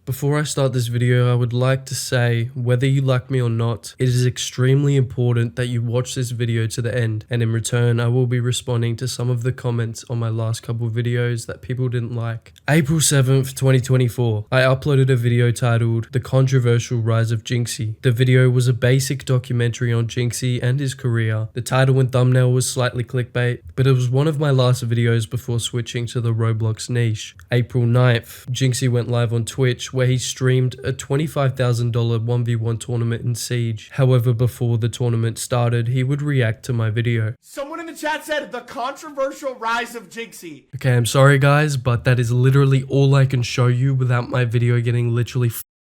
Before I start this video, I would like to say, whether you like me or not, it is extremely important that you watch this video to the end, and in return, I will be responding to some of the comments on my last couple videos that people didn't like. April 7th, 2024, I uploaded a video titled, The Controversial Rise of Jynxzi. The video was a basic documentary on Jynxzi and his career. The title and thumbnail was slightly clickbait, but it was one of my last videos before switching to the Roblox niche. April 9th, Jynxzi went live on Twitch, where he streamed a $25,000 1v1 tournament in Siege. However, before the tournament started, he would react to my video. Someone in the chat said, the controversial rise of Jynxzi. Okay, I'm sorry guys, but that is literally all I can show you without my video getting literally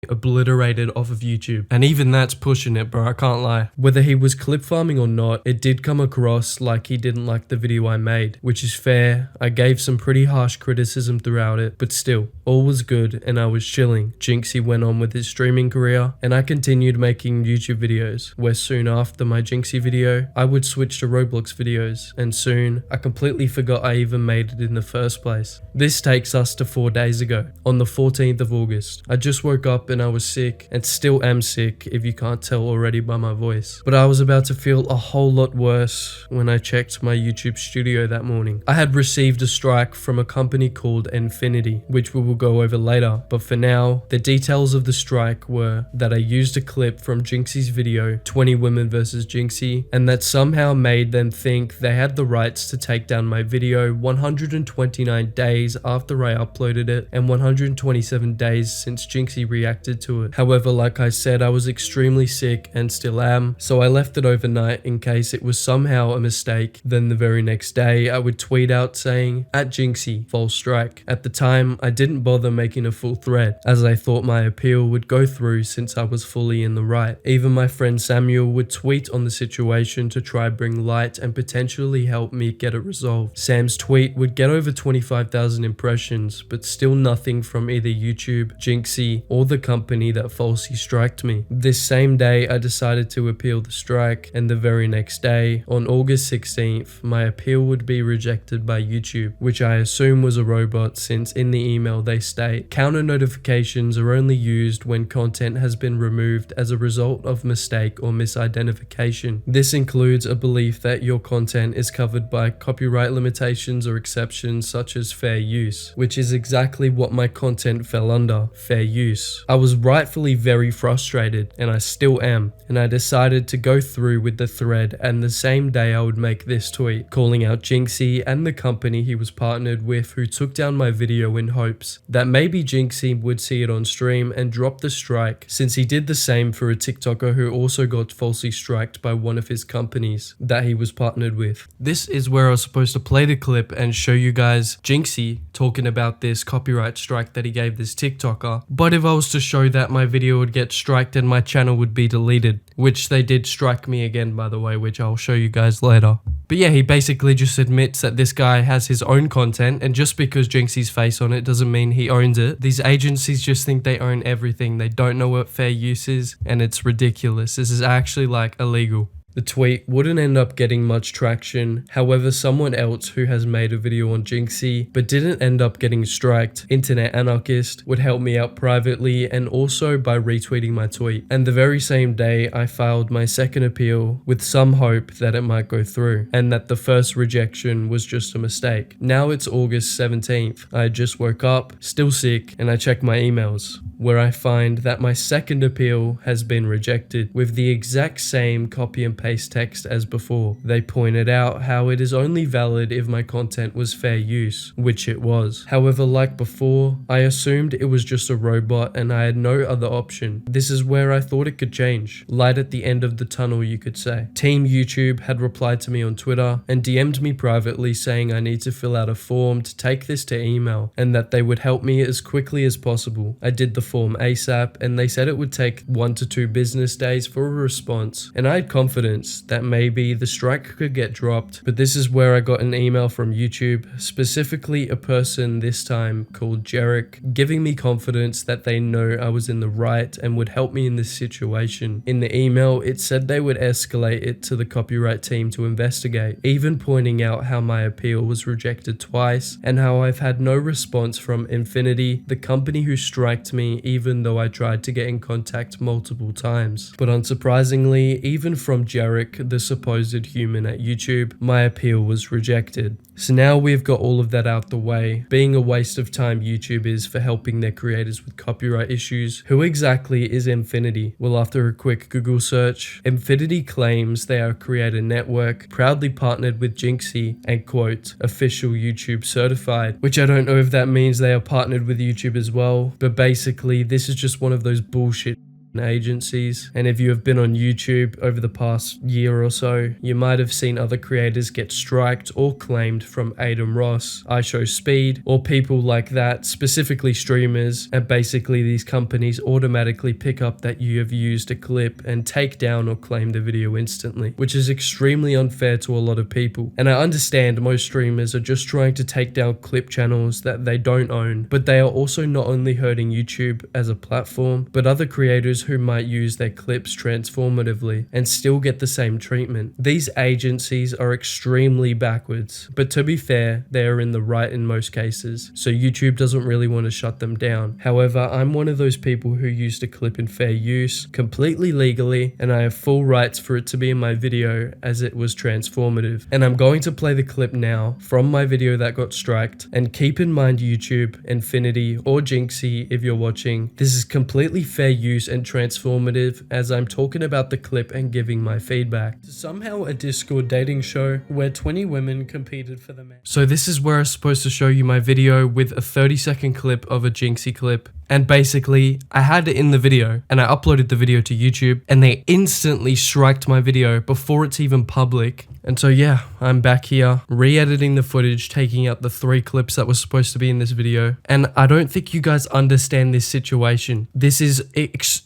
obliterated off of YouTube. And even that's pushing it, bro, I can't lie. Whether he was clip farming or not, it did come across like he didn't like the video I made, which is fair. I gave some pretty harsh criticism throughout it, but still, all was good and I was chilling. Jynxzi went on with his streaming career and I continued making YouTube videos, where soon after my Jynxzi video, I would switch to Roblox videos, and soon I completely forgot I even made it in the first place. This takes us to 4 days ago, on the 14th of August. I just woke up and I was sick, and still am sick if you can't tell already by my voice. But I was about to feel a whole lot worse when I checked my YouTube studio that morning. I had received a strike from a company called Infinity, which we will go over later, but for now, the details of the strike were that I used a clip from Jynxzi's video, 20 Women vs Jynxzi, and that somehow made them think they had the rights to take down my video 129 days after I uploaded it, and 127 days since Jynxzi reacted to it. However, like I said, I was extremely sick and still am, so I left it overnight in case it was somehow a mistake. Then the very next day, I would tweet out saying, @Jynxzi, false strike. At the time, I didn't bother making a full thread, as I thought my appeal would go through since I was fully in the right. Even my friend Samuel would tweet on the situation to try bring light and potentially help me get it resolved. Sam's tweet would get over 25,000 impressions, but still nothing from either YouTube, Jynxzi, or the company that falsely striked me. This same day, I decided to appeal the strike, and the very next day, on August 16th, my appeal would be rejected by YouTube, which I assume was a robot, since in the email they state, counter notifications are only used when content has been removed as a result of mistake or misidentification. This includes a belief that your content is covered by copyright limitations or exceptions such as fair use, which is exactly what my content fell under, fair use. I was rightfully very frustrated, and I still am, and I decided to go through with the thread, and the same day I would make this tweet, calling out Jynxzi and the company he was partnered with who took down my video in hopes that maybe Jynxzi would see it on stream and drop the strike, since he did the same for a TikToker who also got falsely striked by one of his companies that he was partnered with. This is where I was supposed to play the clip and show you guys Jynxzi talking about this copyright strike that he gave this TikToker, but if I was to show that, my video would get striked and my channel would be deleted, which they did strike me again, by the way, which I'll show you guys later. But yeah, he basically just admits that this guy has his own content, and just because Jynxzi's face on it doesn't mean he owns it. These agencies just think they own everything. They don't know what fair use is, and it's ridiculous. This is actually like illegal. The tweet wouldn't end up getting much traction. However, someone else who has made a video on Jynxzi but didn't end up getting striked, Internet Anarchist, would help me out privately and also by retweeting my tweet. And the very same day, I filed my second appeal with some hope that it might go through and that the first rejection was just a mistake. Now it's August 17th. I just woke up, still sick, and I check my emails, where I find that my second appeal has been rejected with the exact same copy and paste text as before. They pointed out how it is only valid if my content was fair use, which it was. However, like before, I assumed it was just a robot and I had no other option. This is where I thought it could change. Light at the end of the tunnel, you could say. Team YouTube had replied to me on Twitter and DM'd me privately saying I need to fill out a form to take this to email and that they would help me as quickly as possible. I did the form ASAP and they said it would take 1 to 2 business days for a response, and I had confidence confidence that maybe the strike could get dropped. But this is where I got an email from YouTube, specifically a person this time called Jarek, giving me confidence that they know I was in the right and would help me in this situation. In the email, it said they would escalate it to the copyright team to investigate, even pointing out how my appeal was rejected twice and how I've had no response from Infinity, the company who striked me, even though I tried to get in contact multiple times. But unsurprisingly, even from Jarek, the supposed human at YouTube, my appeal was rejected. So now we've got all of that out the way, being a waste of time YouTube is for helping their creators with copyright issues. Who exactly is Infinity? Well, after a quick Google search, Infinity claims they are a creator network proudly partnered with Jynxzi and quote, official YouTube certified, which I don't know if that means they are partnered with YouTube as well, but basically this is just one of those bullshit agencies. And if you have been on YouTube over the past year or so, you might have seen other creators get striked or claimed from Adam Ross, iShowSpeed, or people like that, specifically streamers, and basically these companies automatically pick up that you have used a clip and take down or claim the video instantly, which is extremely unfair to a lot of people. And I understand most streamers are just trying to take down clip channels that they don't own, but they are also not only hurting YouTube as a platform, but other creators who might use their clips transformatively and still get the same treatment. These agencies are extremely backwards, but to be fair, they are in the right in most cases, so YouTube doesn't really want to shut them down. However, I'm one of those people who used a clip in fair use, completely legally, and I have full rights for it to be in my video as it was transformative. And I'm going to play the clip now from my video that got striked, and keep in mind YouTube, Infinity, or Jynxzi if you're watching, this is completely fair use and transformative as I'm talking about the clip and giving my feedback. Somehow a Discord dating show where 20 women competed for the man. So this is where I'm supposed to show you my video with a 30-second clip of a Jynxzi clip. And basically, I had it in the video and I uploaded the video to YouTube and they instantly striked my video before it's even public. And so yeah, I'm back here re-editing the footage, taking out the 3 clips that were supposed to be in this video. And I don't think you guys understand this situation. This is,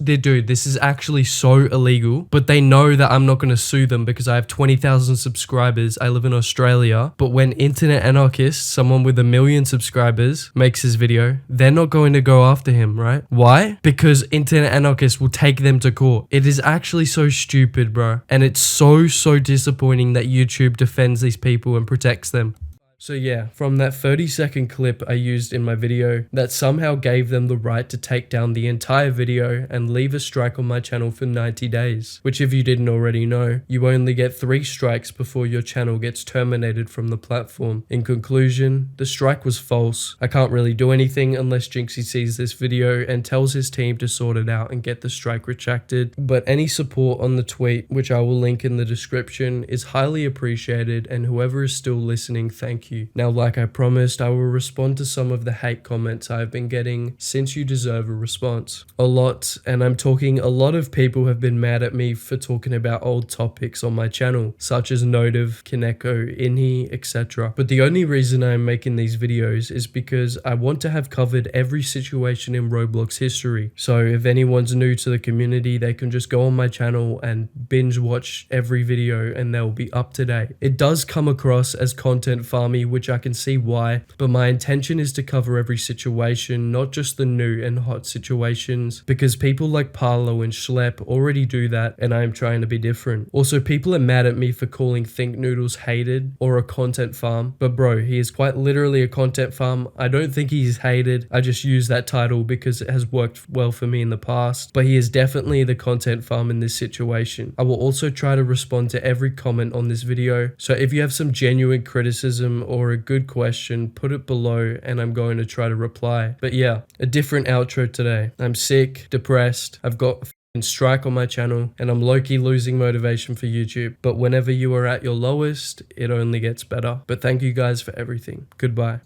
dude, this is actually so illegal, but they know that I'm not going to sue them because I have 20,000 subscribers. I live in Australia. But when Internet Anarchist, someone with 1 million subscribers, makes his video, they're not going to go after him, right? Why? Because Internet Anarchist will take them to court. It is actually so stupid, bro. And it's so disappointing that YouTube defends these people and protects them. So yeah, from that 30-second clip I used in my video that somehow gave them the right to take down the entire video and leave a strike on my channel for 90 days, which if you didn't already know, you only get 3 strikes before your channel gets terminated from the platform. In conclusion, the strike was false. I can't really do anything unless Jynxzi sees this video and tells his team to sort it out and get the strike retracted, but any support on the tweet, which I will link in the description, is highly appreciated, and whoever is still listening, thank you. Now, like I promised, I will respond to some of the hate comments I've been getting since you deserve a response. A lot, and I'm talking a lot of people have been mad at me for talking about old topics on my channel, such as Notive, Kineko, Inhi, etc. But the only reason I'm making these videos is because I want to have covered every situation in Roblox history. So if anyone's new to the community, they can just go on my channel and binge watch every video and they'll be up to date. It does come across as content farmy, which I can see why, but my intention is to cover every situation, not just the new and hot situations, because people like Parlo and Schlep already do that, and I am trying to be different. Also, people are mad at me for calling Think Noodles hated or a content farm, but bro, he is quite literally a content farm. I don't think he's hated, I just use that title because it has worked well for me in the past, but he is definitely the content farm in this situation. I will also try to respond to every comment on this video, so if you have some genuine criticism or a good question, put it below and I'm going to try to reply. But yeah, a different outro today. I'm sick, depressed, I've got a strike on my channel, and I'm low-key losing motivation for YouTube. But whenever you are at your lowest, it only gets better. But thank you guys for everything. Goodbye.